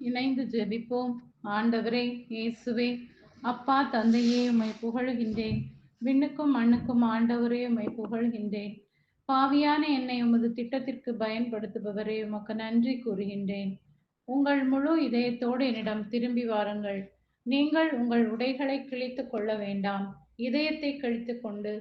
இணைந்து ஜெபிப்போம். ஆண்டவரே இயேசுவே, அப்பா தந்தையே உம்மை புகழுகின்றேன். விண்ணுக்கும் மண்ணுக்கும் ஆண்டவரே உம்மை புகழ்கின்றேன். பாவியான என்னை உமது திட்டத்திற்கு பயன்படுத்துபவரே உமக்கு நன்றி கூறுகின்றேன். உங்கள் முழு இதயத்தோடு என்னிடம் திரும்பி வாருங்கள். நீங்கள் உங்கள் உடைகளை கிழித்துக் கொள்ள வேண்டாம். இதயத்தை கிழித்துக் கொண்டு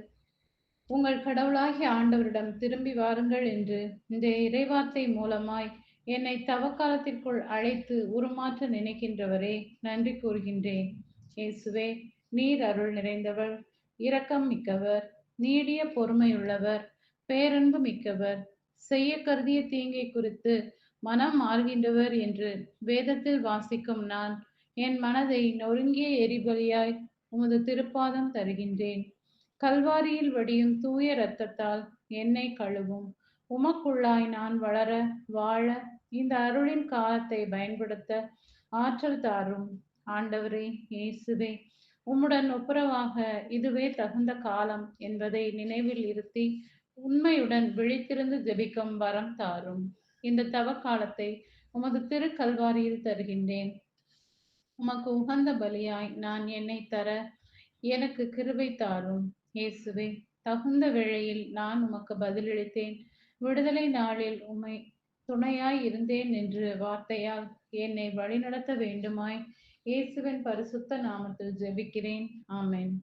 உங்கள் கடவுளாகிய ஆண்டவரிடம் திரும்பி வாருங்கள் என்று இந்த இறைவார்த்தை மூலமாய் என்னை தவக்காலத்திற்குள் அழைத்து உருமாற்ற நினைக்கின்றவரே நன்றி கூறுகின்றேன். இயேசுவே, நீர் அருள் நிறைந்தவர், இரக்கம் மிக்கவர், நீடிய பொறுமையுள்ளவர், பேரன்பு மிக்கவர், செய்ய கருதிய தீங்கை குறித்து மனம் மாறுகின்றவர் என்று வேதத்தில் வாசிக்கும் நான் என் மனதை நொறுங்கிய எரிபலியாய் உமது திருப்பாதம் தருகின்றேன். கல்வாரியில் வடியும் தூய இரத்தத்தால் என்னை கழுவும். உமக்குள்ளாய் நான் வளர, வாழ, இந்த அருளின் காலத்தை பயன்படுத்த ஆற்றல் தாரும். ஆண்டவரே இயேசுவே, உம்முடன் ஒப்புரவாக இதுவே தகுந்த காலம் என்பதை நினைவில் இருத்தி உண்மையுடன் விழித்திருந்து ஜெபிக்கும் வரம் தாரும். இந்த தவக்காலத்தை உமது திரு கல்வாரியில் தருகின்றேன். உமக்கு உகந்த பலியாய் நான் என்னை தர எனக்கு கிருபை தாரும். இயேசுவே, தகுந்த வேளையில் நான் உமக்கு பதிலளித்தேன். விடுதலை நாளில் உம்மை துணையாய் இருந்தேன் என்று வார்த்தையால் என்னை வழிநடத்த வேண்டுமாய் இயேசுவின் பரிசுத்த நாமத்தில் ஜெபிக்கிறேன். ஆமென்.